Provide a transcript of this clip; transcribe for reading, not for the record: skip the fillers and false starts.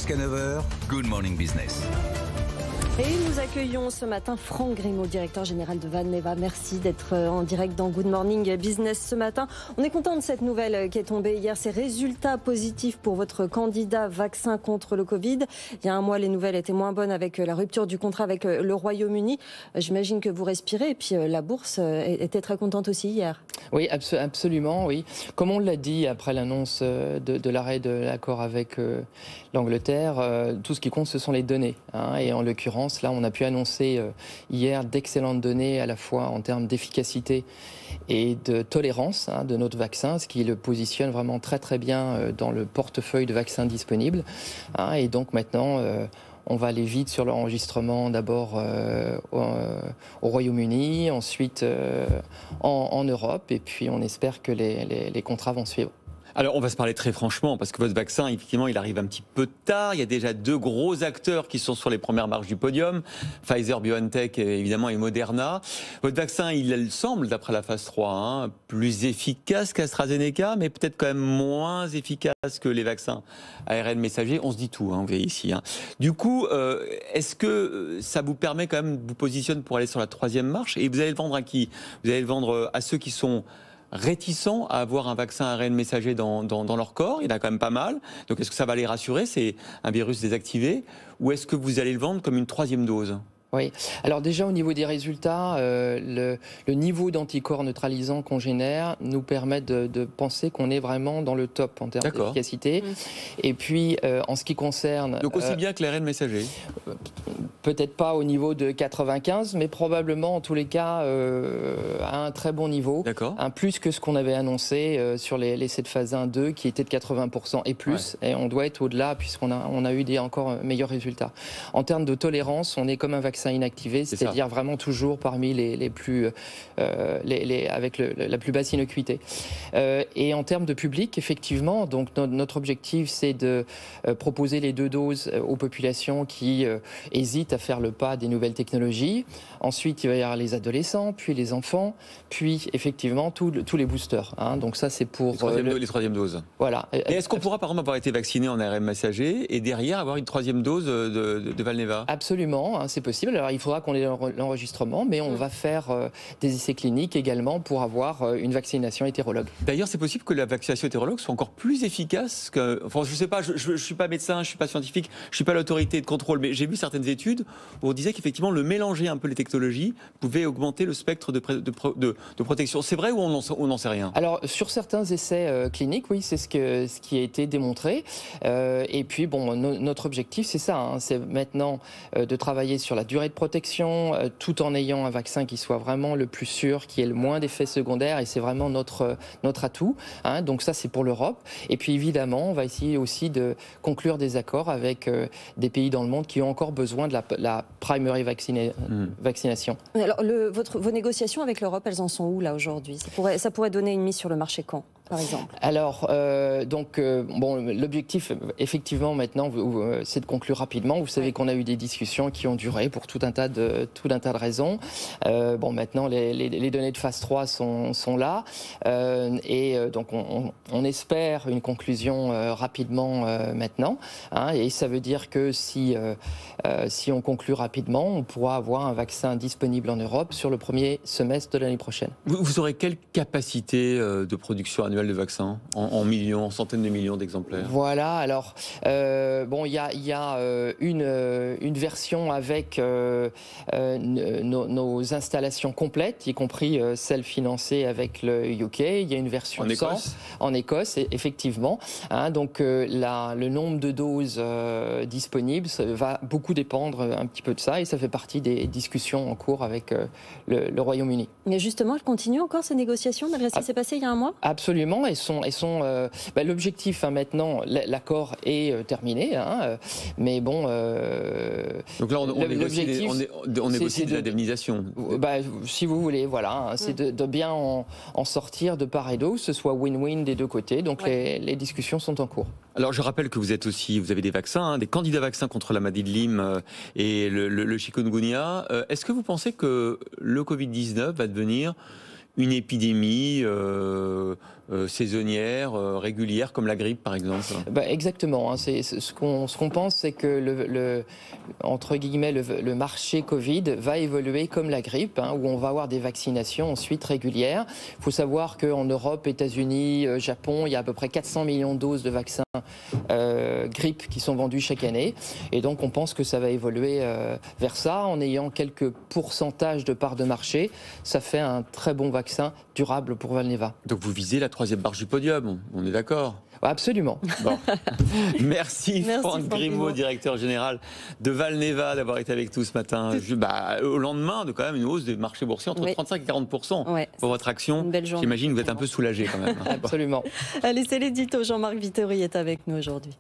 Jusqu'à 9 h, Good Morning Business. Et nous accueillons ce matin Franck Grimaud, directeur général de Valneva. Merci d'être en direct dans Good Morning Business ce matin. On est content de cette nouvelle qui est tombée hier. Ces résultats positifs pour votre candidat vaccin contre le Covid. Il y a un mois, les nouvelles étaient moins bonnes avec la rupture du contrat avec le Royaume-Uni. J'imagine que vous respirez. Et puis la bourse était très contente aussi hier. Oui, absolument, oui. Comme on l'a dit après l'annonce de l'arrêt de l'accord avec l'Angleterre, tout ce qui compte, ce sont les données. Et en l'occurrence, là, on a pu annoncer hier d'excellentes données à la fois en termes d'efficacité et de tolérance de notre vaccin, ce qui le positionne vraiment très très bien dans le portefeuille de vaccins disponibles. Et donc maintenant, on va aller vite sur l'enregistrement d'abord au Royaume-Uni, ensuite en Europe, et puis on espère que les contrats vont suivre. Alors, on va se parler très franchement, parce que votre vaccin, effectivement, il arrive un petit peu tard. Il y a déjà 2 gros acteurs qui sont sur les premières marches du podium, Pfizer, BioNTech, évidemment, et Moderna. Votre vaccin, il semble, d'après la phase 3, plus efficace qu'AstraZeneca, mais peut-être quand même moins efficace que les vaccins ARN messagers. On se dit tout, vous voyez ici. Du coup, est-ce que ça vous permet quand même de vous positionner pour aller sur la 3e marche? Et vous allez le vendre à qui? Vous allez le vendre à ceux qui sont réticents à avoir un vaccin ARN messager dans leur corps, il y en a quand même pas mal. Donc est-ce que ça va les rassurer, c'est un virus désactivé, ou est-ce que vous allez le vendre comme une 3e dose ? Oui. Alors déjà au niveau des résultats, le niveau d'anticorps neutralisants qu'on génère nous permet de penser qu'on est vraiment dans le top en termes d'efficacité. Et puis en ce qui concerne... Donc aussi bien que l'ARN messager ? Peut-être pas au niveau de 95, mais probablement en tous les cas à un très bon niveau. Plus que ce qu'on avait annoncé sur l'essai de phase 1-2 qui était de 80% et plus. Et on doit être au-delà puisqu'on a eu des encore meilleurs résultats. En termes de tolérance, on est comme un vaccin inactivé, c'est-à-dire vraiment toujours parmi les plus avec la plus basse innocuité. Et en termes de public, effectivement, donc notre objectif c'est de proposer les 2 doses aux populations qui hésitent à faire le pas des nouvelles technologies. Ensuite, il va y avoir les adolescents, puis les enfants, puis effectivement tous les boosters. Donc ça c'est pour les 3e doses. Voilà. Et est-ce qu'on pourra par exemple avoir été vacciné en ARN messager et derrière avoir une 3e dose de Valneva ? Absolument, c'est possible. Alors il faudra qu'on ait l'enregistrement, mais on va faire des essais cliniques également pour avoir une vaccination hétérologue. D'ailleurs, c'est possible que la vaccination hétérologue soit encore plus efficace que... Enfin, je ne sais pas, je ne suis pas médecin, je ne suis pas scientifique, je ne suis pas l'autorité de contrôle, mais j'ai vu certaines études où on disait qu'effectivement, le mélanger un peu les technologies pouvait augmenter le spectre de protection. C'est vrai ou on n'en sait rien ? Alors, sur certains essais cliniques, oui, c'est ce qui a été démontré. Et puis, bon, notre objectif, c'est ça, c'est maintenant de travailler sur la durée de protection, tout en ayant un vaccin qui soit vraiment le plus sûr, qui ait le moins d'effets secondaires, et c'est vraiment notre atout. Donc ça, c'est pour l'Europe. Et puis évidemment, on va essayer aussi de conclure des accords avec des pays dans le monde qui ont encore besoin de la primary vaccination. Alors, vos négociations avec l'Europe, elles en sont où là aujourd'hui ? Ça pourrait donner une mise sur le marché quand ? Par exemple. Alors, l'objectif, effectivement, maintenant, c'est de conclure rapidement. Vous savez qu'on a eu des discussions qui ont duré pour tout un tas de raisons. Maintenant, les données de phase 3 sont là. Donc, on espère une conclusion rapidement maintenant. Et ça veut dire que si on conclut rapidement, on pourra avoir un vaccin disponible en Europe sur le 1er semestre de l'année prochaine. Vous aurez quelle capacité de production annuelle de vaccins en millions, en centaines de millions d'exemplaires? Voilà, alors il y a une version avec nos installations complètes, y compris celles financées avec le UK. Il y a une version en Écosse, effectivement. Donc le nombre de doses disponibles va beaucoup dépendre un petit peu de ça, et ça fait partie des discussions en cours avec le Royaume-Uni. Mais justement, elles continuent encore ces négociations malgré ce qui s'est passé il y a un mois? Absolument, l'objectif maintenant, l'accord est terminé, mais bon. Donc là, on négocie de l'indemnisation. Si vous voulez, voilà, c'est de bien en sortir de part et d'autre, que ce soit win-win des 2 côtés. Donc les discussions sont en cours. Alors je rappelle que vous avez des vaccins, des candidats vaccins contre la maladie de Lyme et le chikungunya. Est-ce que vous pensez que le Covid-19 va devenir une épidémie saisonnières, régulières, comme la grippe par exemple? Exactement. C'est ce qu'on pense, c'est que entre guillemets, le marché Covid va évoluer comme la grippe, où on va avoir des vaccinations ensuite régulières. Il faut savoir qu'en Europe, États-Unis, Japon, il y a à peu près 400 millions de doses de vaccins grippe qui sont vendues chaque année. Et donc on pense que ça va évoluer vers ça, en ayant quelques pourcentages de parts de marché. Ça fait un très bon vaccin durable pour Valneva. Donc vous visez la 3e marche du podium, on est d'accord? Absolument. Bon. Merci Franck Grimaud, directeur général de Valneva, d'avoir été avec nous ce matin. Au lendemain de quand même une hausse des marchés boursiers entre 35 et 40% pour votre action. J'imagine que vous êtes un peu soulagé quand même. Absolument. Allez, c'est l'édito. Jean-Marc Vittori est avec nous aujourd'hui.